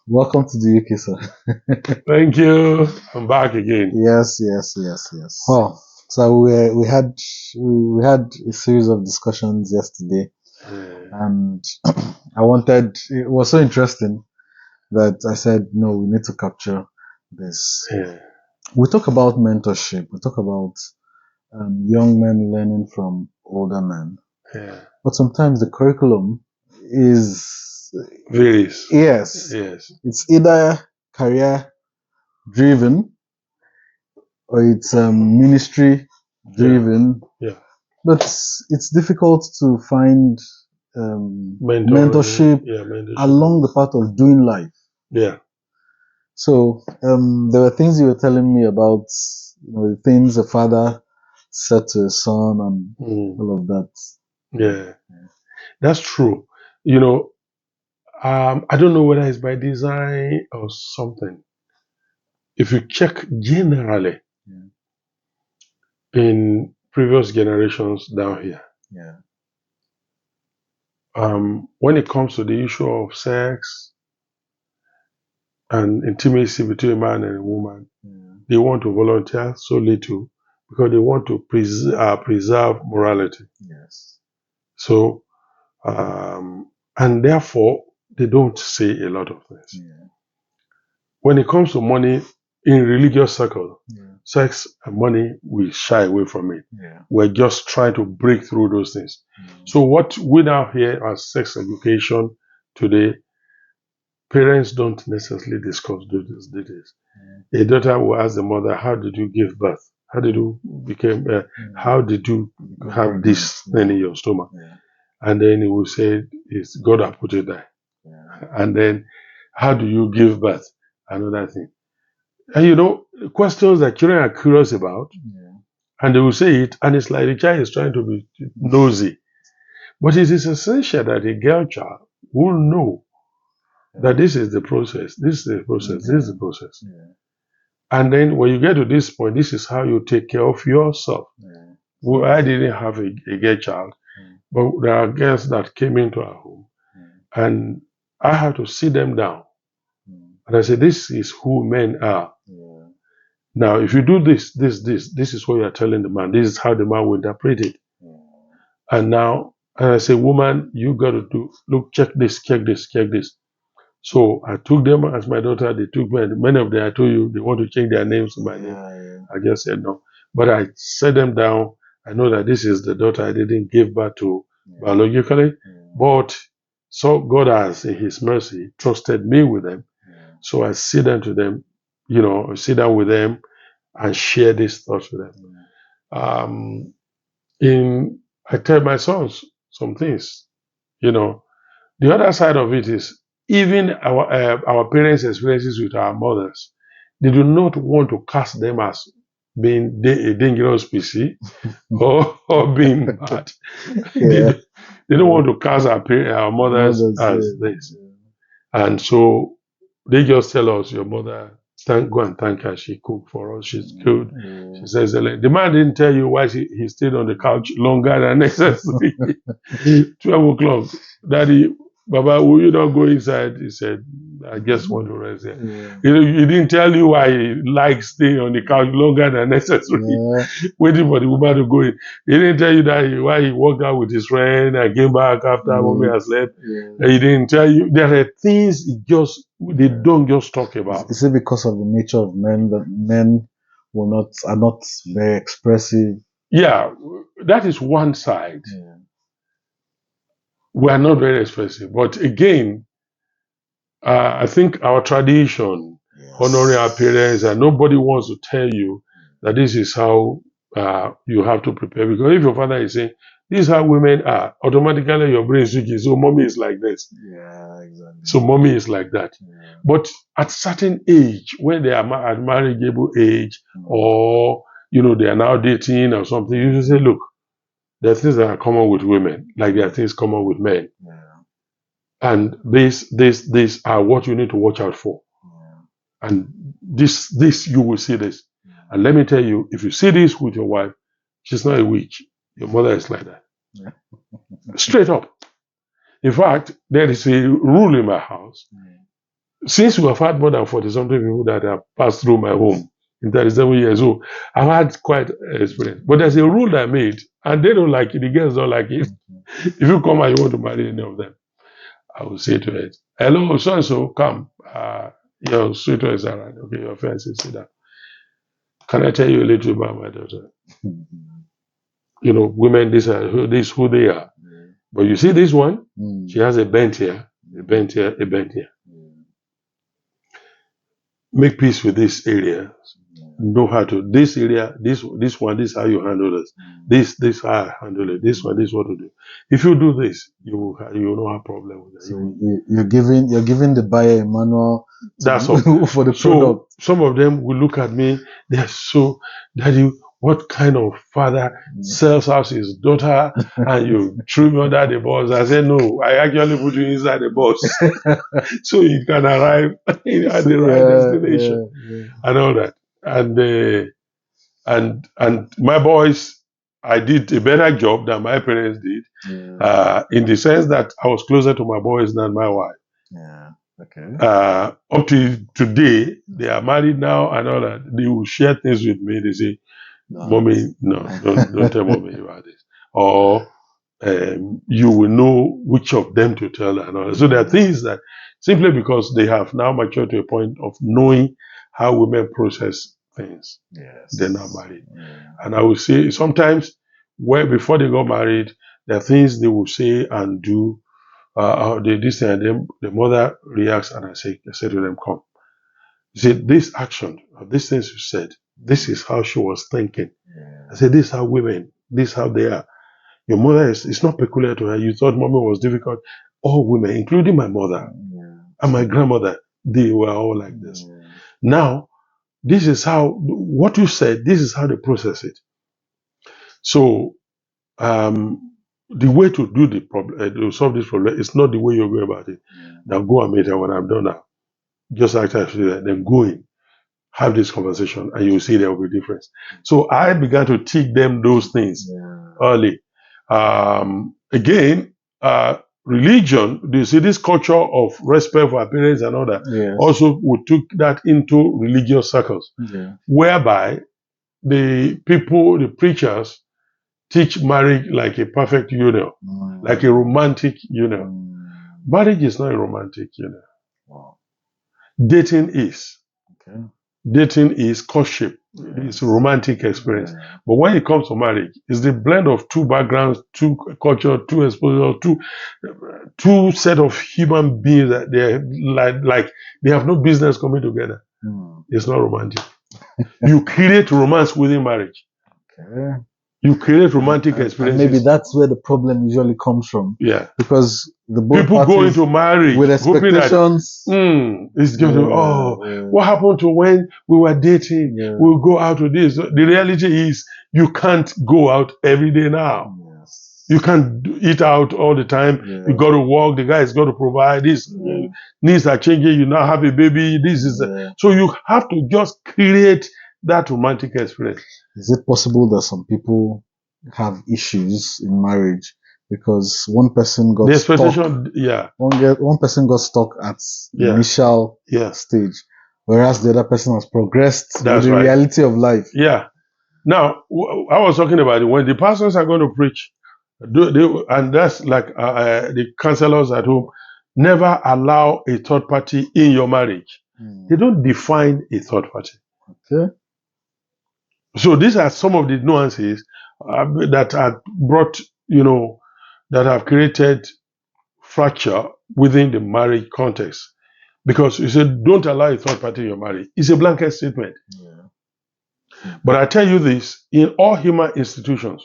Welcome to the UK, sir. Thank you. I'm back again. Yes. Well, so we had a series of discussions yesterday, Yeah, and I wanted. It was so interesting that I said, no, we need to capture this. yeah, We talk about mentorship. We talk about young men learning from older men, yeah. but sometimes the curriculum is Varies. yes, Yes. it's either career driven or it's ministry Yeah, driven, yeah. but it's difficult to find Mentoring. mentorship Yeah, mentorship. along the path of doing life. Yeah. So there were things you were telling me about, the things a father said to his son and Mm, all of that. yeah. That's true. You know, I don't know whether it's by design or something. If you check generally Yeah, in previous generations down here, yeah, when it comes to the issue of sex and intimacy between a man and a woman, yeah, they want to volunteer so little because they want to preserve morality. yes, So, and therefore, they don't say a lot of things. yeah, When it comes to money in religious circle, yeah, sex and money, we shy away from it. yeah, We're just trying to break through those things. So, what we now hear as sex education today, parents don't necessarily discuss those details. A daughter will ask the mother, "How did you give birth? How did you became? yeah. How did you Become have pregnant. this thing Yeah, in your stomach?" yeah, And then he will say, "It's God that put it there." yeah, And then, how do you give birth? Another thing. And questions that children are curious about, yeah. and they will say it, and it's like the child is trying to be nosy. But it is essential that a girl child will know that this is the process, this is the process, this is Yeah, the process. yeah, And then when you get to this point, this is how you take care of yourself. yeah. Well, I didn't have a girl child, Mm, but there are girls that came into our home, mm, and I had to sit them down. mm, And I said, "This is who men are. yeah, Now, if you do this is what you are telling the man. This is how the man will interpret it." yeah, And I say, "Woman, you got to look, check this, check this, check this." So I took them as my daughter. They took me, and many of them, I told you, they want to change their names to my name. yeah, I just said no. But I set them down. I know that this is the daughter I didn't give birth to yeah, biologically, yeah, but so God has, in His mercy, trusted me with them. yeah, So I sit down to them, sit down with them and share these thoughts with them. yeah, Um, in I tell my sons some things. You know, the other side of it is even our parents' experiences with our mothers. They do not want to cast them as being a dangerous species or being bad. they, yeah, do- they don't want to cast our mothers mothers, as this. And so they just tell us, "Your mother, go and thank her. She cooked for us. She's good." She says, "The man didn't tell you why he stayed on the couch longer than necessary." 12 o'clock. Daddy, Baba, will you not go inside? He said, "I just want to rest here." yeah, He didn't tell you why he likes staying on the couch longer than necessary, yeah, waiting for the woman to go in. He didn't tell you that why he walked out with his friend and came back after mommy yeah, has left. yeah, He didn't tell you. There are things they yeah. don't just talk Is, about. is it because of the nature of men that men are not very expressive? Yeah, that is one side. Yeah, We are not very expressive. But again, I think our tradition, honoring our parents, yes, and nobody wants to tell you that this is how you have to prepare. Because if your father is saying, "This is how women are," automatically your brain switches. So mommy is like this. yeah, exactly. So mommy is like that. Yeah, But at certain age, when they are at marriageable age, mm, or they are now dating or something, you just say, "Look, there are things that are common with women, like there are things common with men, yeah, and these are what you need to watch out for." yeah, And this you will see this. yeah, And let me tell you, if you see this with your wife, she's not a witch. Your mother is like that, yeah, straight up. In fact, there is a rule in my house. since we have had more than 40 something people that have passed through my home in 37 years old, I've had quite experience. But there's a rule that I made, and they don't like it, the girls don't like it. If you come and you want to marry any of them, I will say to it, hello, so and so, come. Your sweetheart is around. Okay, your friends is sit down. Can I tell you a little about my daughter? You know, women, this is who they are. But you see this one, she has a bent here, a bent here, a bent here. Make peace with this area. Know how to this area, this one, this is how you handle this. This how I handle it. This one, this is what to do. If you do this, you will not have problem with it. So you're giving the buyer a manual That's all. for the So product. some of them will look at me. They're so, Daddy, what kind of father sells out his daughter and you threw me under the bus? I said, no, I actually put you inside the bus so you can arrive at the right destination and all that. And my boys, I did a better job than my parents did, in the sense that I was closer to my boys than my wife. Yeah. Okay. Up to today, they are married now and all that. They will share things with me. They say, Mommy, no, don't tell mommy about this. Or you will know which of them to tell and all that. So there are things that simply because they have now matured to a point of knowing how women process things, they're not married. And I will say sometimes before they got married, there are things they will say and do. This thing, and then the mother reacts, and I say to them, come. You see, this action, or these things you said, this is how she was thinking. I said, this is how women, this is how they are. Your mother it's not peculiar to her. You thought mommy was difficult. All women, including my mother and my grandmother, they were all like this. Now, this is how, what you said, this is how they process it. So, the way to do the problem, to solve this problem, is not the way you're going about it. Now go and meet her when I'm done now. Just after I finish that, then go in, have this conversation, and you'll see there will be a difference. So I began to teach them those things early. Again, religion, do you see this culture of respect for our parents and all that? Also, we took that into religious circles, whereby the preachers, teach marriage like a perfect union, like a romantic union. Marriage is not a romantic union. Dating is. Dating is courtship. It's a romantic experience. But when it comes to marriage, it's the blend of two backgrounds, two culture, two exposure, two set of human beings that they're like they have no business coming together. It's not romantic. You create romance within marriage. You create romantic experiences. And maybe that's where the problem usually comes from. Yeah. Because the both people go into marriage with expectations. It's going to, what happened to when we were dating? We'll go out to this. The reality is you can't go out every day now. You can't eat out all the time. You got to work. The guy has got to provide this. Needs are changing. You now have a baby. This is so you have to just create that romantic experience. Is it possible that some people have issues in marriage because one person got stuck? One person got stuck at the initial stage, whereas the other person has progressed with the reality of life. Yeah. Now, I was talking about it when the pastors are going to preach, and that's like the counselors at home, never allow a third party in your marriage. They don't define a third party. So these are some of the nuances that are brought, that have created fracture within the marriage context. Because you said, don't allow a third party in your marriage. It's a blanket statement. But I tell you this, in all human institutions,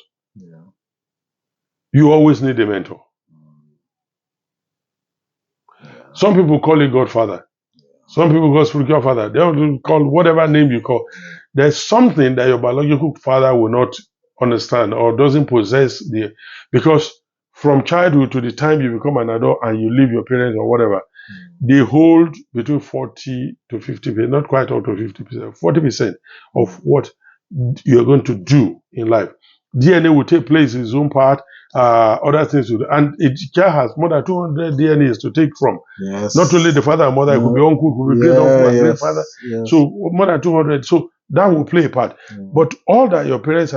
you always need a mentor. Some people call it Godfather. Some people call spiritual father. They will call whatever name you call. There's something that your biological father will not understand or doesn't possess because from childhood to the time you become an adult and you leave your parents or whatever, they hold between 40 to 50%, not quite up to 50%, 40% of what you're going to do in life. DNA will take place in its own part, other things to do. And each child has more than 200 DNAs to take from. Yes. Not only the father and mother, it could be uncle, it could be great uncle and great father. Yes. So more than 200. So that will play a part. But all that your parents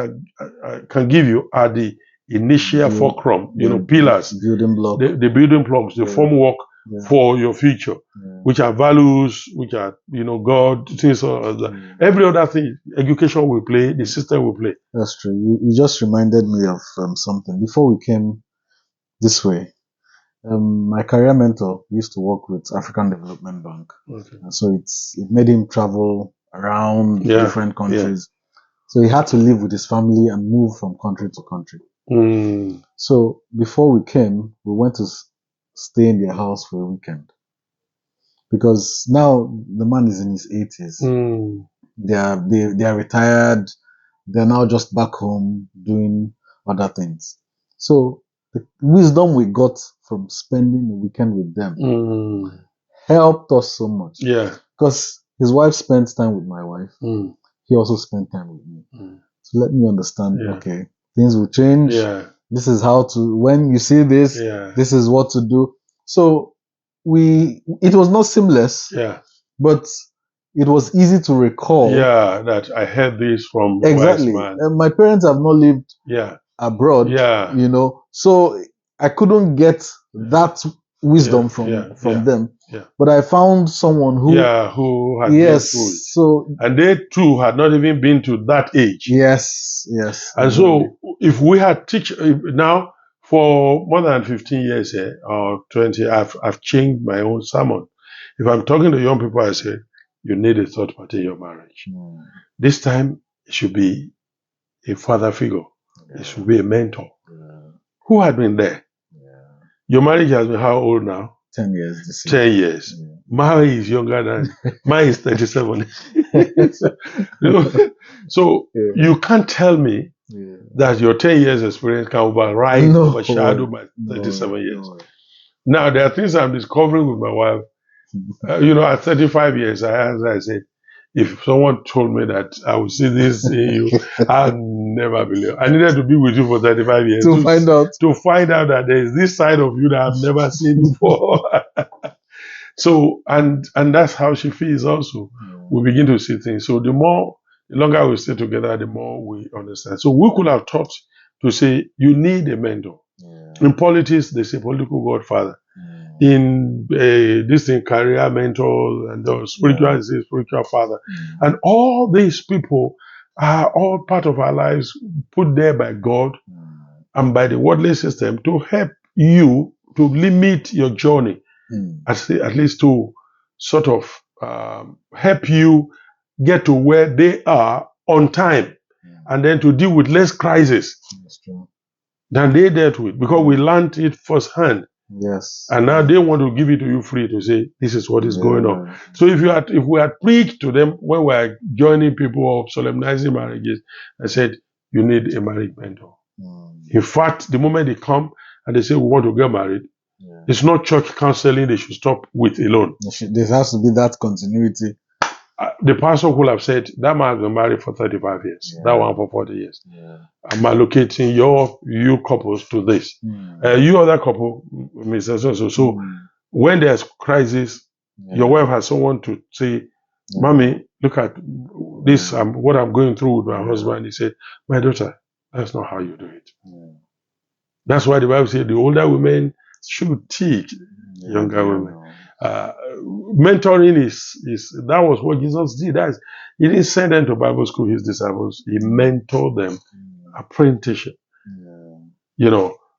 can give you are the initial fulcrum, pillars, building block, the building blocks, the formwork for your future, which are values, which are, God, things like that. Every other thing, education will play, the system will play. That's true. You just reminded me of something. Before we came this way, my career mentor used to work with African Development Bank. Okay. And so it made him travel around different countries. So he had to live with his family and move from country to country. So before we came, we went to stay in their house for a weekend. Because now the man is in his 80s. They are retired. They're now just back home doing other things. So the wisdom we got from spending the weekend with them helped us so much. Yeah. Because his wife spent time with my wife. He also spent time with me. So let me understand, okay, things will change. Yeah. This is how to, when you see this, this is what to do. So it was not seamless. Yeah. But it was easy to recall. Yeah, that I heard this from exactly. Wise man. My parents have not lived abroad. Yeah. So I couldn't get that wisdom from them. Yeah. But I found someone who had been through it. So and they too had not even been to that age. Yes. And so if we had now for more than 15 years or 20, I've changed my own sermon. If I'm talking to young people, I say, you need a third party in your marriage. This time, it should be a father figure. It should be a mentor. Who had been there? Your marriage has been how old now? 10 years. 10 years. Mine is younger than mine is 37. So you can't tell me that your 10 years experience can overshadow my 37 years. Now, there are things I'm discovering with my wife. At 35 years, I said, if someone told me that I would see this in you, I'd never believe. I needed to be with you for 35 years to find out that there is this side of you that I've never seen before. So, and that's how she feels also. We begin to see things. So the longer we stay together, the more we understand. So we could have taught to say, you need a mentor. In politics, they say political godfather. In this thing, career mentor, and the spiritual is a spiritual father. And all these people are all part of our lives put there by God and by the worldly system to help you to limit your journey, at least to sort of help you get to where they are on time, and then to deal with less crisis than they dealt with, because we learned it firsthand. Yes. And now they want to give it to you free to say, this is what is going on. So if we had preached to them when we are joining people or solemnizing marriages, I said, you need a marriage mentor. In fact, the moment they come and they say, we want to get married, it's not church counseling they should stop with alone. There has to be that continuity. The pastor could have said, that man has been married for 35 years, that one for 40 years. I'm allocating you couples to this. You other couple, Mr. So when there's crisis, your wife has someone to say, Mommy, look at this, what I'm going through with my husband. He said, my daughter, that's not how you do it. That's why the Bible said the older women should teach younger women. Mentoring is that was what Jesus did. He didn't send them to Bible school, his disciples. He mentored them, apprenticeship.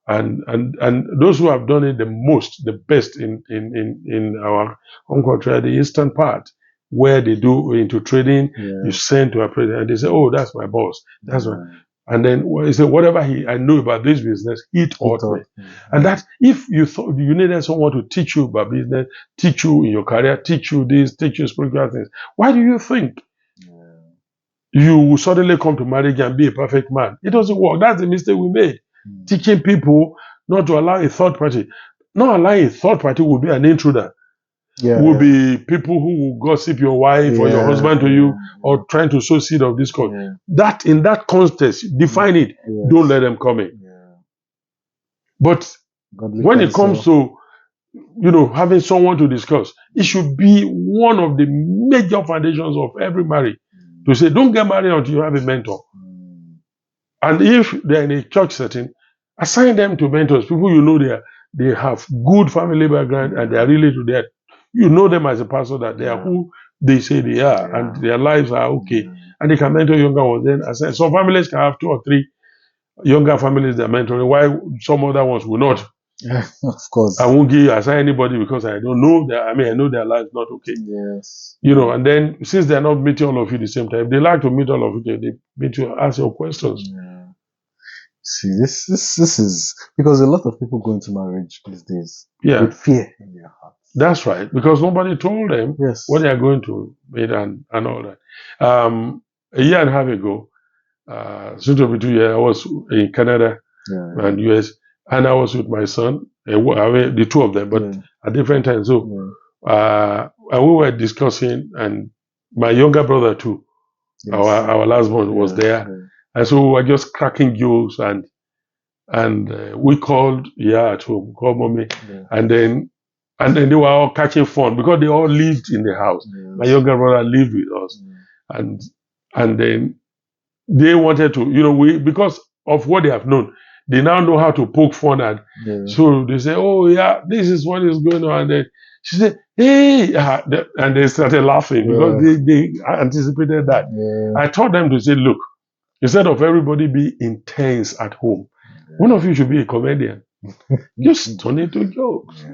And those who have done it the best in our home country, the eastern part, where they do into trading, you send to a apprentice, and they say, "Oh, that's my boss. That's right." And then he said, whatever I know about this business, he taught me. And that if you thought you needed someone to teach you about business, teach you in your career, teach you this, teach you spiritual things, why do you think you will suddenly come to marriage and be a perfect man? It doesn't work. That's the mistake we made. Teaching people not to allow a third party. Not allowing a third party will be an intruder. Will be people who will gossip your wife or your husband to you, or trying to sow seed of discord. That in that context, define it. Don't let them come in. But when it comes to, having someone to discuss, it should be one of the major foundations of every marriage to say, don't get married until you have a mentor. And if they're in a church setting, assign them to mentors, people they have good family background and they are really to that. You know them as a pastor that they are who they say they are and their lives are okay. And they can mentor younger ones. Then assign. Some families can have 2 or 3 younger families they're mentoring, while some other ones will not. Of course. I won't assign anybody because I don't know that. I mean, I know their lives not okay. Yes. And then since they're not meeting all of you at the same time, they like to meet all of you, they meet you, ask your questions. See, this is because a lot of people go into marriage these days with fear in their hearts. That's right, because nobody told them what they are going to meet and all that. A year and a half ago, soon to be 2 years, I was in Canada and US, and I was with my son, the 2 of them, but at different times. So, and we were discussing, and my younger brother too, our last one was there. And so we were just cracking jokes and we called at home, called mommy, and then they were all catching fun because they all lived in the house. My younger brother lived with us, and then they wanted to, because of what they have known, they now know how to poke fun at. So they say, oh yeah, this is what is going on. And then she said, hey, and they started laughing because they anticipated that. I told them to say, look, instead of everybody be intense at home, one of you should be a comedian. Just turn it to jokes.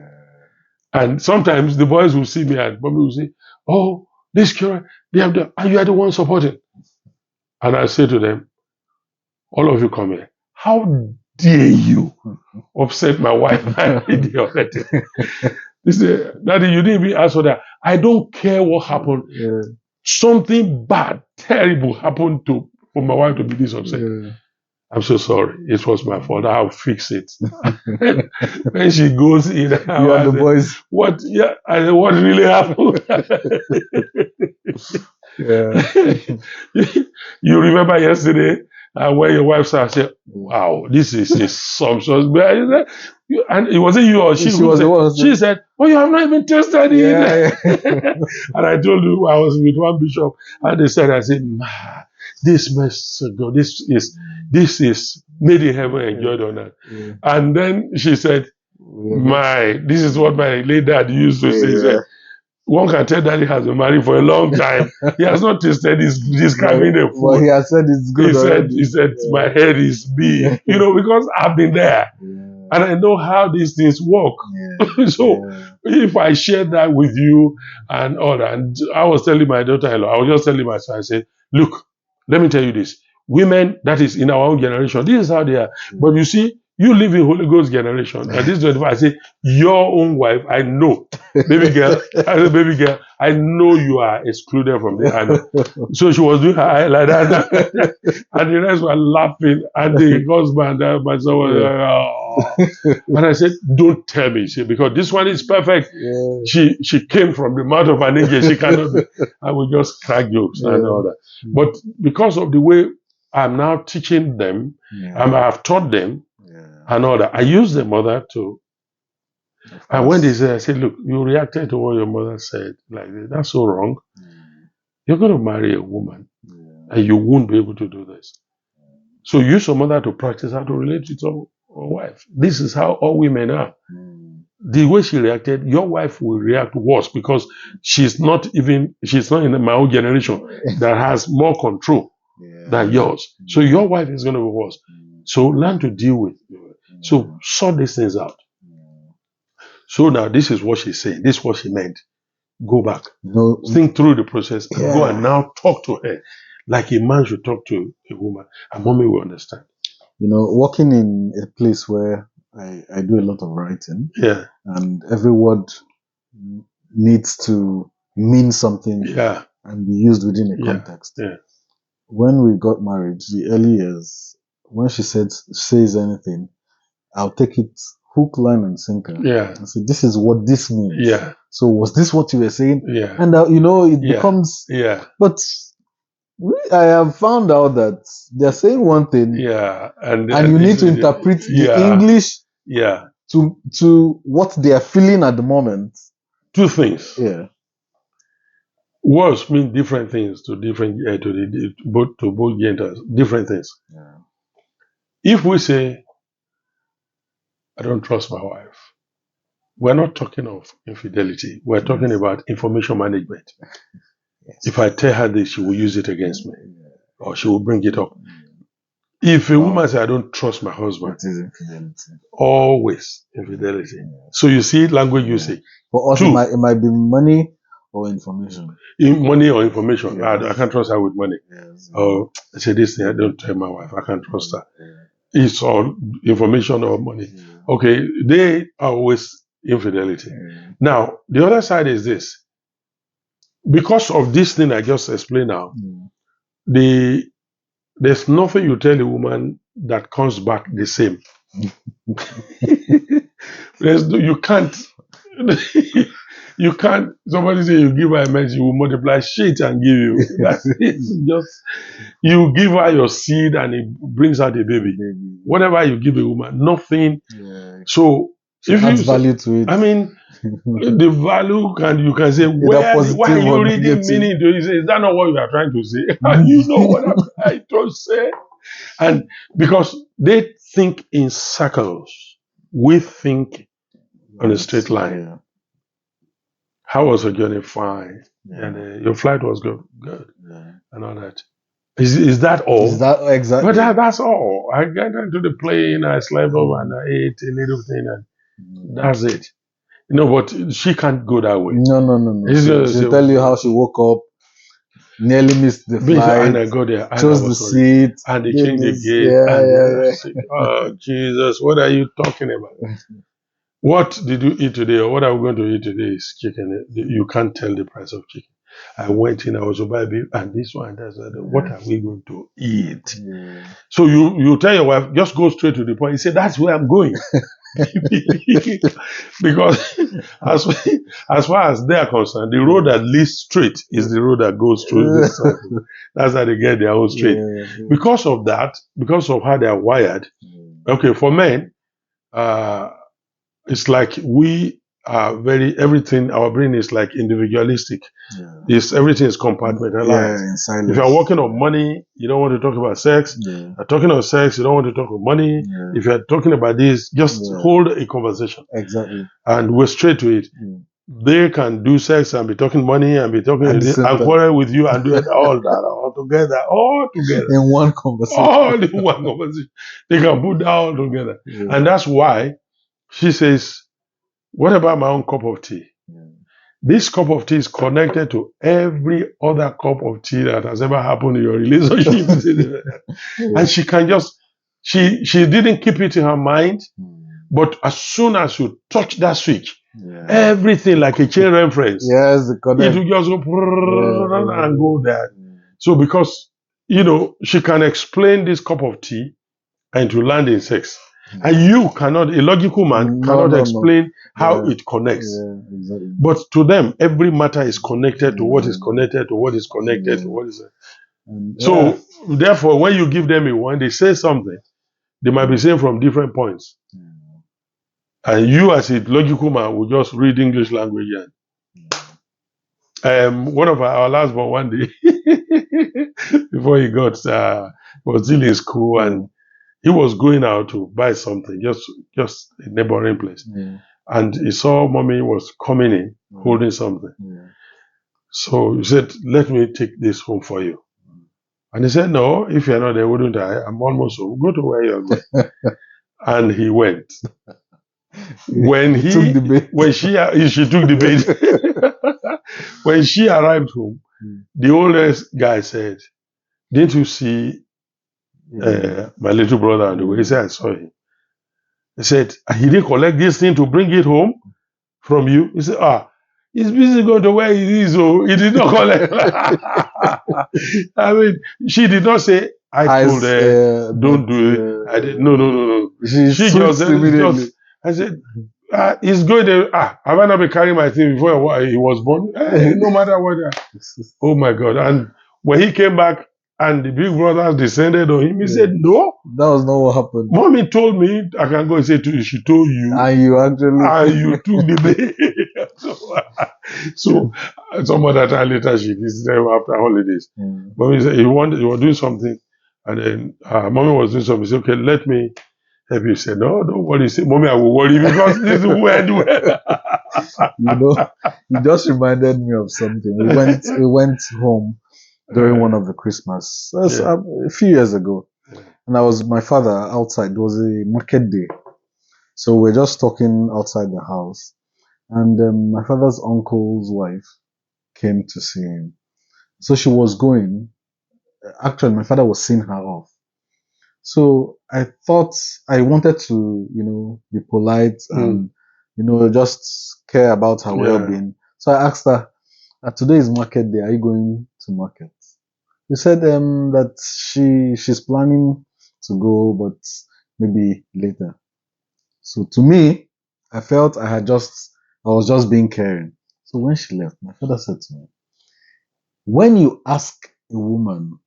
And sometimes the boys will see me and mommy will say, oh, this current, they have done, and you are the one supporting. And I say to them, all of you come here. How dare you upset my wife in the other day? They say, Daddy, you didn't even ask for that. I don't care what happened. Something bad, terrible happened for my wife to be this upset. I'm so sorry. It was my fault. I'll fix it. When she goes in, you and the boys. What? Yeah, I said, what really happened? You remember yesterday when your wife said, "Wow, this is a sumptuous." And it wasn't you or she was the one. She said, "Oh, you have not even tasted it." And I told you I was with one bishop, and they said, "I said, this message, God, this is made in heaven, enjoyed on earth." And then she said, this is what my late dad used to say. He said, one can tell that he has been married for a long time. He has not tasted this carving the food. Well, he has said it's good. He said my head is big, because I've been there. And I know how these things work. So if I share that with you and all that, and I was telling my daughter-in-law, I was just telling my son, I said, look, let me tell you this. Women, that is in our own generation, this is how they are. But you see, you live in Holy Ghost generation. And this is what I say, your own wife, I know. Baby girl, I know you are excluded from the hand. So she was doing her eye like that. And the rest were laughing. And the husband, my son was like, oh. And I said, don't tell me, because this one is perfect. She came from the mouth of an angel. She cannot be. I will just crack jokes and all that. But because of the way I'm now teaching them, and I have taught them, and all that, I use the mother to. And when they say, I said, look, you reacted to what your mother said like this. That's so wrong. You're going to marry a woman, and you won't be able to do this. So use your mother to practice how to relate with your wife. This is how all women are. The way she reacted, your wife will react worse because she's not in my own generation that has more control than yours. So your wife is going to be worse. So learn to deal with it. So sort these things out. So now this is what she's saying. This is what she meant. Go back. Think through the process and go and now talk to her like a man should talk to a woman. And mommy will understand. Working in a place where I do a lot of writing. And every word needs to mean something and be used within a context. When we got married, the early years, when she says anything, I'll take it hook, line, and sinker. And say, this is what this means. So was this what you were saying? And it becomes. But I have found out that they're saying one thing. And you need to interpret the English Yeah. To what they are feeling at the moment. Two things. Yeah. Words mean different things to different to both genders. Different things. Yeah. If we say, I don't trust my wife, we're not talking of infidelity. We're talking about information management. Yes. If I tell her this, she will use it against me, or she will bring it up. If a woman says, I don't trust my husband, it is infidelity. Always infidelity. Yeah. So you see language usage. For us, it might be money or information. Money or information. Yes. I can't trust her with money. Yes. Or I say this thing, I don't tell my wife, I can't trust her. Yeah. It's all information or money. Yeah. Okay, they are always infidelity. Yeah. Now, the other side is this. Because of this thing I just explained now, there's nothing you tell a woman that comes back the same. You can't. You can't. Somebody say you give her a man, she will multiply shit and give you. That's just you give her your seed and it brings out a baby. Whatever you give a woman, nothing. Yeah. So if you value to it, I mean, the value you can say why are you reading meaning to it? Is that not what you are trying to say? You know what I'm trying to say. And because they think in circles, we think on a straight line. Yeah. How was your journey? Fine. Yeah. And your flight was good. Yeah. And all that. Is that all? Is that exactly? But that's all. I got into the plane, I slept over and I ate a little thing and that's it. You know, but she can't go that way. No. She'll tell you how she woke up, nearly missed the flight, and I go there, chose the seat, and they changed the gate. Yeah. Oh, Jesus, what are you talking about? What did you eat today, or what are we going to eat today is chicken. You can't tell the price of chicken. I went in, I was about beef, and this one, that's what are we going to eat? Yeah. So you tell your wife, just go straight to the point. You say, that's where I'm going. Because as far as they are concerned, the road that leads straight is the road that goes through this circle. That's how they get their own straight. Yeah. Because of that, because of how they are wired, okay, for men, it's like we are everything, our brain is like individualistic. Yeah. Everything is compartmentalized. Yeah, if you're working on money, you don't want to talk about sex. Yeah. You're talking about sex, you don't want to talk about money. Yeah. If you're talking about this, just hold a conversation. Exactly. And we're straight to it. Yeah. They can do sex and be talking money and be talking and quarrel with you and do it all together. In one conversation. All in one conversation. They can put that all together. Yeah. And that's why she says, what about my own cup of tea? Yeah. This cup of tea is connected to every other cup of tea that has ever happened in your relationship. And she can just, she didn't keep it in her mind, but as soon as you touch that switch, everything like a chain reference, it will just go and go there. So because, she can explain this cup of tea and to land in sex. And you cannot, a logical man cannot explain how it connects. Yeah, exactly. But to them, every matter is connected to what is connected to what is connected to what is. So, therefore, when you give them a one, they say something, they might be saying from different points. And you, as a logical man, will just read English language. One of our last born one day, before he got, was still in school and he was going out to buy something, just a neighboring place. Yeah. And he saw mommy was coming in, holding something. Yeah. So he said, let me take this home for you. And he said, no, if you're not there, wouldn't I? I'm almost home. Go to where you're going. And he went. When she took the bait. When she arrived home, the oldest guy said, didn't you see my little brother on the way? He said, I saw him. He said, he didn't collect this thing to bring it home from you? He said, he's busy going to where he is, so he did not collect. I mean, she did not say, I told her, don't do it. I did, no. She just immediately. I said, he's going to, have I not been carrying my thing before he was born? No matter what. Oh my God. And when he came back, and the big brothers descended on him. He said, no. That was not what happened. Mommy told me I can go and say to you, she told you. And you actually. And you took the baby. so some other time later, she visited him after holidays. Mommy said, he was doing something. And then mommy was doing something. He said, okay, let me help you. He said, no, don't worry. He said, mommy, I will worry because this is where you just reminded me of something. We went home during one of the Christmas. That's a few years ago. And I was my father outside. It was a market day. So we're just talking outside the house. And my father's uncle's wife came to see him. So she was going. Actually, my father was seeing her off. So I thought I wanted to, be polite and, just care about her well-being. So I asked her, today is market day. Are you going to market? She said that she's planning to go, but maybe later. So to me, I felt I was just being caring. So when she left, my father said to me, when you ask a woman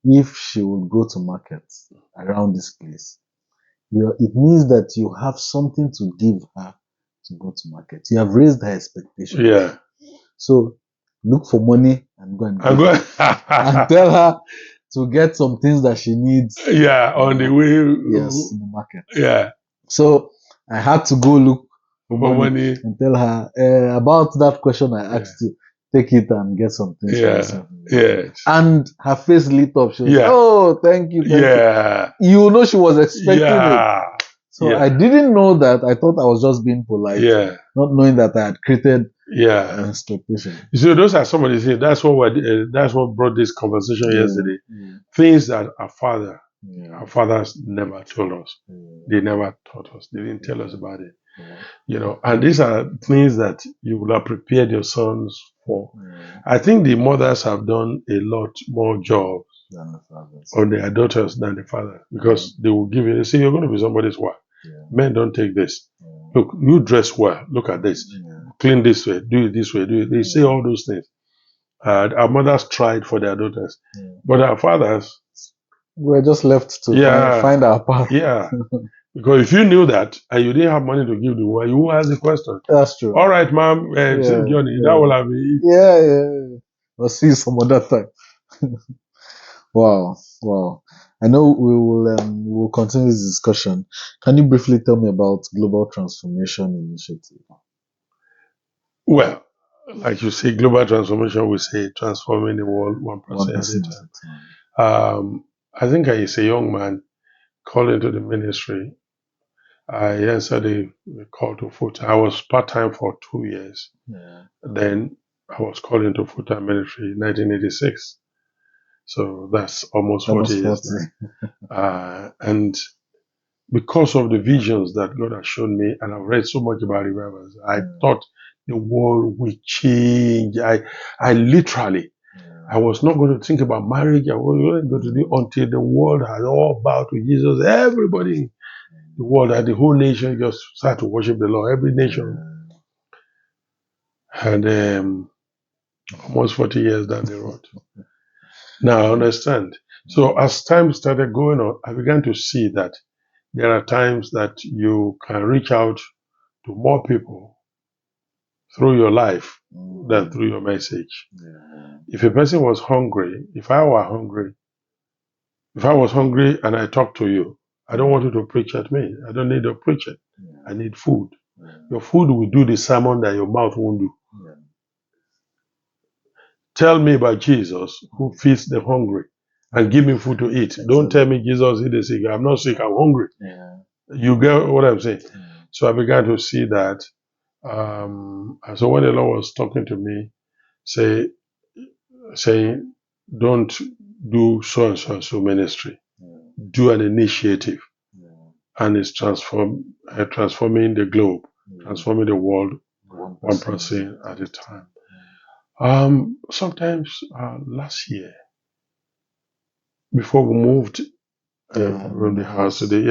if she will go to market around this place, it means that you have something to give her to go to market. You have raised her expectations. Yeah. So look for money and go and give her. And tell her to get some things that she needs. Yeah, on the way. Yes, in the market. Yeah. So I had to go look for money and tell her about that question I asked you. Take it and get some things for yourself. Yes. And her face lit up. She was like, oh, thank you. Thank you. You know she was expecting it. So I didn't know that. I thought I was just being polite. Not knowing that I had created an expectation. So those are some of the things. That's what brought this conversation yesterday. Things that our fathers never told us. They never taught us. They didn't tell us about it. And these are things that you would have prepared your sons for. I think the mothers have done a lot more job on their daughters than the fathers, because they will give you, they say, you're going to be somebody's wife. Men don't take this. Look, you dress well. Look at this. Clean this way. Do it this way. Do it. They say all those things. Our mothers tried for their daughters, but our fathers, we're just left to find our path. Yeah. Because if you knew that and you didn't have money to give the woman, you won't ask the question. That's true. All right, ma'am, Johnny, that will have been. Yeah. I'll see you some other time. Wow. I know we'll continue this discussion. Can you briefly tell me about Global Transformation Initiative? Well, like you say, global transformation, we say transforming the world 1% at a time. I think as a young man called into the ministry, I answered a call to full-time. I was part-time for 2 years. Then I was called into full-time ministry in 1986. So that's almost 40 years now. And because of the visions that God has shown me, and I've read so much about revivals, I thought the world will change. I literally, I was not going to think about marriage. I was not going to do until the world had all bowed to Jesus. Everybody, the world, the whole nation just started to worship the Lord. Every nation. And almost 40 years down the road. Now I understand. So as time started going on, I began to see that there are times that you can reach out to more people through your life than through your message. If a person was hungry, if I was hungry and I talk to you, I don't want you to preach at me. I don't need a preacher. I need food. Your food will do the sermon that your mouth won't do. Tell me about Jesus who feeds the hungry and give me food to eat. Don't tell me Jesus is the sick. I'm not sick, I'm hungry. You get what I'm saying? So I began to see that. And so when the Lord was talking to me, saying, don't do so and so and so ministry. Do an initiative. And it's transforming the globe, transforming the world 1% at a time. Sometimes last year, before we moved from the house today,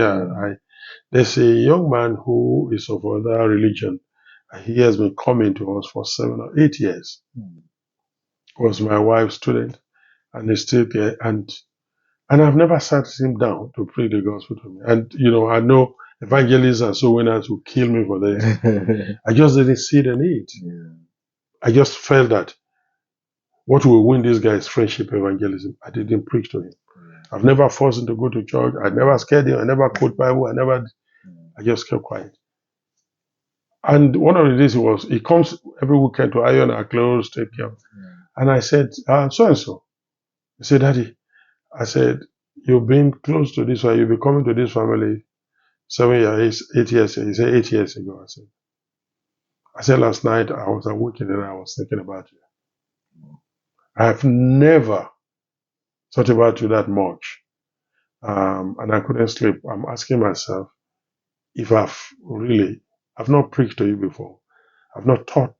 there's a young man who is of another religion. He has been coming to us for 7 or 8 years. Was my wife's student, and he's still there. And I've never sat him down to preach the gospel to me. And, I know evangelists and so winners will kill me for this. I just didn't see the need. Yeah. I just felt that what will win this guy is friendship evangelism. I didn't preach to him. I've never forced him to go to church. I never scared him. I never quote Bible. I just kept quiet. And one of the days he comes every weekend to iron our clothes, take care. And I said, so-and-so. He said, Daddy, I said, you've been close to this one. You'll be coming to this family 7 years, 8 years. He said, 8 years ago. I said, last night I was awake and I was thinking about you. I have never thought about you that much. And I couldn't sleep. I'm asking myself if I've not preached to you before. I've not taught.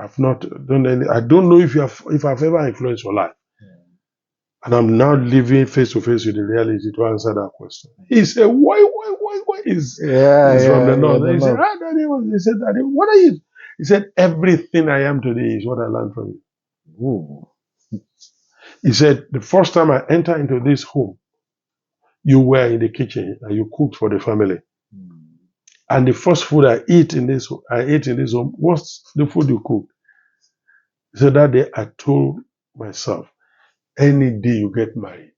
I've not done any. I don't know if I've ever influenced your life. And I'm now living face to face with the reality to answer that question. He said, why is from the north? He said, Daddy, Daddy, what are you? He said, everything I am today is what I learned from you. Ooh. He said, the first time I entered into this home, you were in the kitchen and you cooked for the family. And the first food I ate in this home was the food you cooked. So that day I told myself, any day you get married,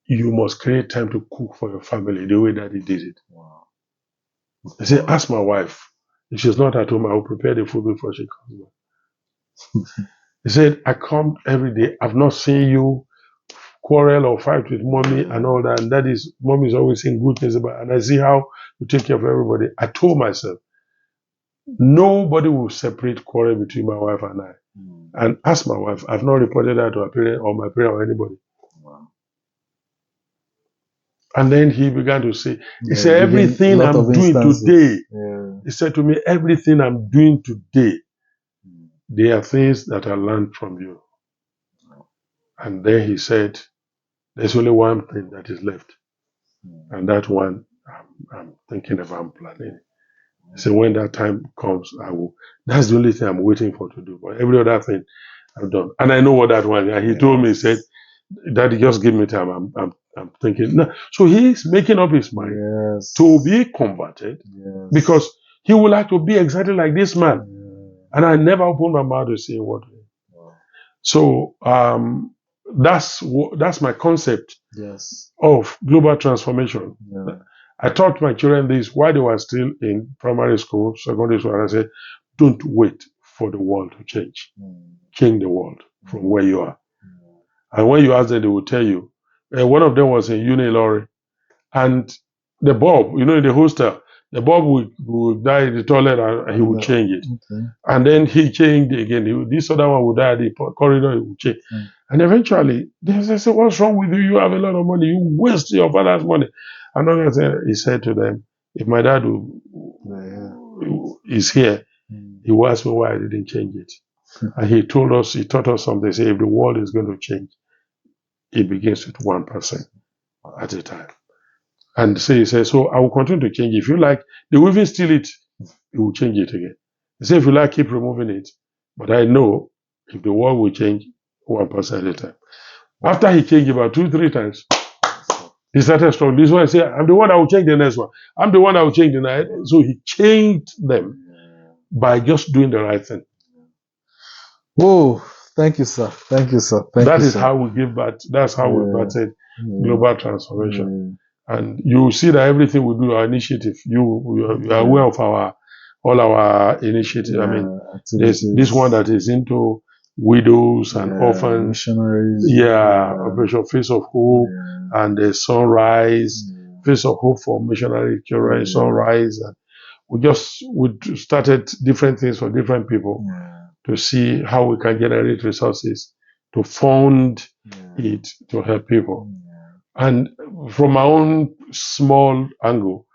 you must create time to cook for your family the way that he did it. Wow. I said, ask my wife. If she's not at home, I will prepare the food before she comes back. He said, I come every day. I've not seen you quarrel or fight with mommy and all that. And that is, mommy is always saying good things about it. And I see how you take care of everybody. I told myself, nobody will separate quarrel between my wife and I. And ask my wife, I've not reported that to her parent or my parent or anybody. Wow. And then he began to say, he said, everything I'm doing today, he said to me, everything I'm doing today, they are things that I learned from you. And then he said, there's only one thing that is left. And that one I'm thinking about planning. So when that time comes, I will. That's the only thing I'm waiting for to do. But every other thing I've done. And I know what that one is. And he told me, he said, Daddy, just give me time. I'm thinking. No. So he's making up his mind to be converted because he would like to be exactly like this man. And I never opened my mouth to say what. So that's my concept of global transformation. I taught my children this while they were still in primary school, secondary school, and I said, don't wait for the world to change. Change the world from where you are. And when you ask them, they will tell you. One of them was in Unilorry, and the bulb, in the hostel, the bulb would die in the toilet and he would change it. And then he changed it again. This other one would die at the corridor, he would change. And eventually, they said, what's wrong with you? You have a lot of money. You waste your father's money. And he said to them, if my dad is here, he will ask me why I didn't change it. And he taught us something. He said, if the world is going to change, it begins with 1% at a time. And so he said, so I will continue to change it. If you like, they will even steal it, he will change it again. He said, if you like, keep removing it. But I know if the world will change 1% at a time. After he changed about 2-3 times, he started strong. This one said, I'm the one that will change the next one. I'm the one that will change the next. So he changed them by just doing the right thing. Whoa, thank you, sir. Thank you, sir. That is how we give back. That's how we started global transformation. And you see that everything we do, our initiative, you are aware of all our initiatives. I mean, there's this one that is into widows and orphans, missionaries, Operation Face of Hope, and the Sunrise, Face of Hope for missionary children, Sunrise, and we started different things for different people to see how we can generate resources to fund it to help people. And from my own small angle,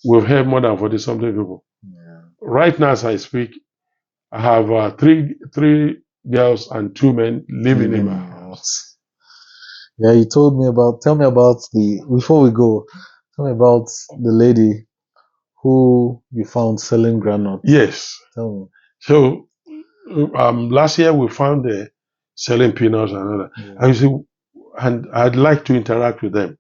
we've helped more than 40-something people. Right now, as I speak, I have three girls and 2 men living in my house. Yeah, you tell me about before we go, tell me about the lady who you found selling granules. Yes. Tell me. So, last year we found her selling peanuts and all that. And you see, and I'd like to interact with them.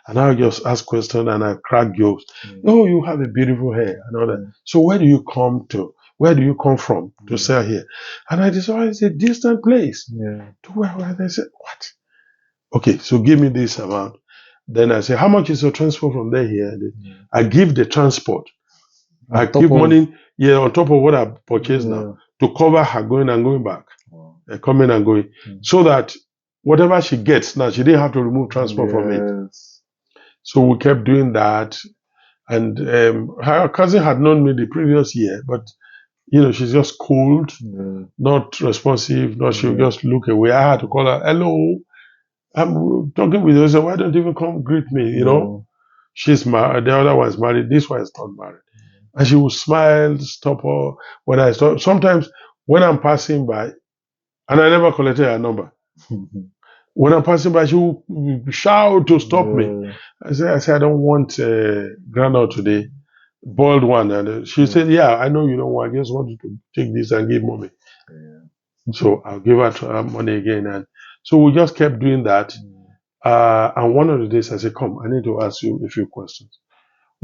And I'll just ask questions and I crack jokes. Oh, you have a beautiful hair and all that. So where do you come to? Where do you come from to sell here? And I decided it's a distant place. To where they said, what? Okay, so give me this amount. Then I say, how much is your transport from there here? I give the transport. I give money, on top of what I purchased now to cover her going and going back, coming and going, so that whatever she gets now, she didn't have to remove transport from it. So we kept doing that, and her cousin had known me the previous year, but she's just cold, not responsive, she'll just look away. I had to call her, hello, I'm talking with you. So why don't you even come greet me? She's married, the other one's married, this one is not married. And she would smile, stop her when I stop. Sometimes when I'm passing by, and I never collected her number. When I'm passing by, she will shout to stop me. I said, I don't want granola today, boiled one. And she said, yeah, I know you don't want. I just want you to take this and give mommy. So I'll give her money again. And so we just kept doing that. And one of the days I said, come, I need to ask you a few questions.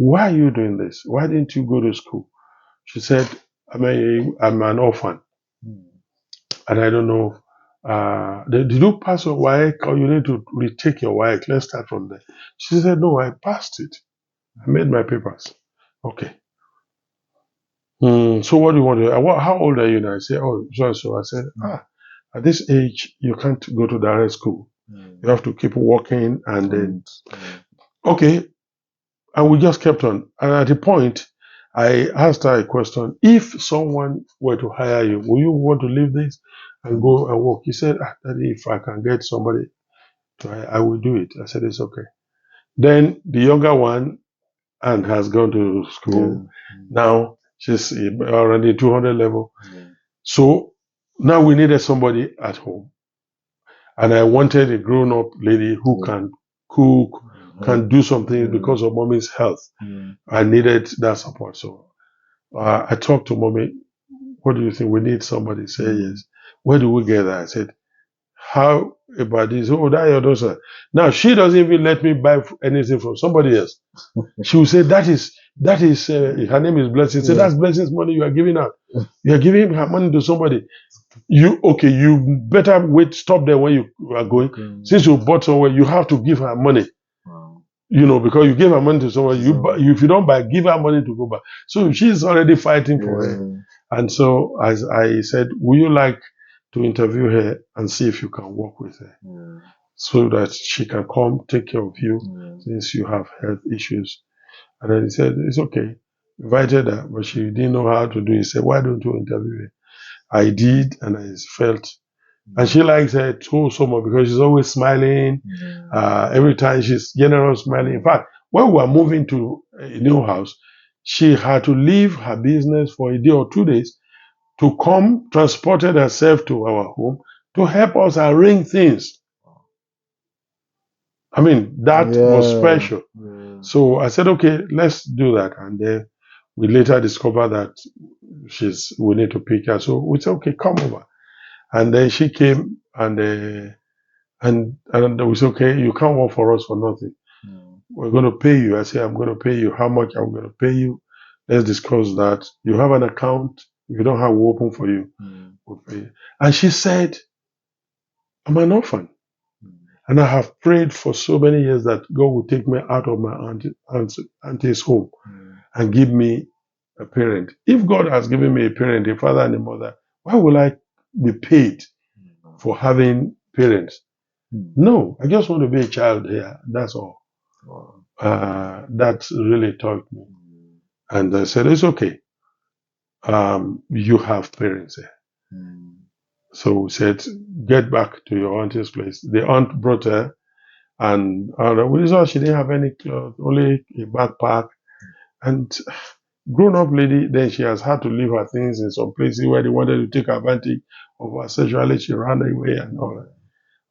Why are you doing this? Why didn't you go to school? She said, I'm an orphan. And I don't know. Did you pass your WAEC or you need to retake your WAEC? Let's start from there. She said, no, I passed it. I made my papers. Okay. So what do you want to do? How old are you now? I said, oh, so. I said, at this age, you can't go to direct school. You have to keep working and then, okay. And we just kept on. And at the point, I asked her a question. If someone were to hire you, will you want to leave this and go and work? He said, Daddy, if I can get somebody to hire, I will do it. I said, it's okay. Then the younger one and has gone to school. Now she's already 200 level. So now we needed somebody at home. And I wanted a grown-up lady who can cook, can do something because of mommy's health. I needed that support. So I talked to mommy. What do you think? We need somebody. Say yes. Where do we get that? I said, how about this? Oh, that your daughter. Now she doesn't even let me buy anything from somebody else. She will say, that is her name is Blessing. Say, that's Blessing's money you are giving out. You are giving her money to somebody. You better wait, stop there when you are going. Since you bought somewhere, you have to give her money. Because you gave her money to someone, if you don't buy, give her money to go back. So she's already fighting for her. And so as I said, would you like to interview her and see if you can work with her? So that she can come take care of you since you have health issues. And then he said, it's okay. Invited her, but she didn't know how to do it. He said, why don't you interview her? I did, and I felt, and she likes her too so much because she's always smiling. Every time she's generous, smiling. In fact, when we were moving to a new house, she had to leave her business for a day or 2 days to come, transported herself to our home to help us arrange things. I mean, that was special. So I said, okay, let's do that. And then we later discovered that we need to pick her. So we said, okay, come over. And then she came and we said, okay, you can't work for us for nothing. We're going to pay you. I said, I'm going to pay you. How much I'm going to pay you? Let's discuss that. You have an account. If you don't have, we'll open for you. We'll pay you. And she said, I'm an orphan. And I have prayed for so many years that God will take me out of my auntie's home and give me a parent. If God has given me a parent, a father and a mother, why will I be paid for having parents? No, I just want to be a child here. That's all. That really taught me. And I said, it's okay. You have parents here. So we said, get back to your auntie's place. The aunt brought her, and we saw she didn't have any clothes, only a backpack. And grown-up lady, then she has had to leave her things in some places where they wanted to take advantage of her sexuality. She ran away and all that.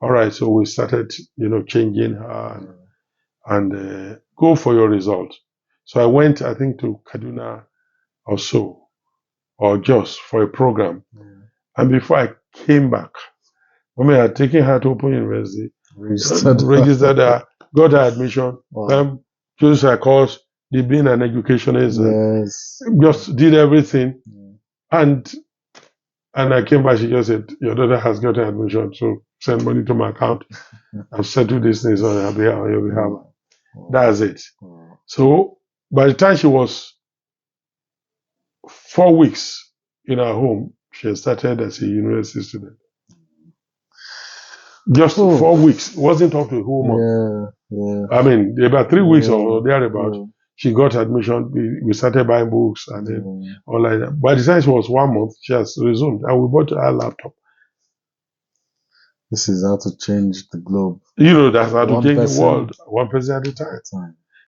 All right, so we started, changing her and go for your result. So I went, I think, to Kaduna or so, or just for a program. And before I came back, Mommy had taken her to Open University. registered her, got her admission. Wow. Chose her course. They being an educationist. Yes. Just did everything. And I came back, she just said, your daughter has got her admission, so send money to my account. I've settled these things on your behalf. That's it. So by the time she was 4 weeks in her home, she started as a university student. Just 4 weeks. Wasn't up to a whole month. I mean, about 3 weeks or thereabout, she got admission. We started buying books and then all like that. By the time she was 1 month, she has resumed, and we bought her laptop. This is how to change the globe. That's how to change the world, one person at a time.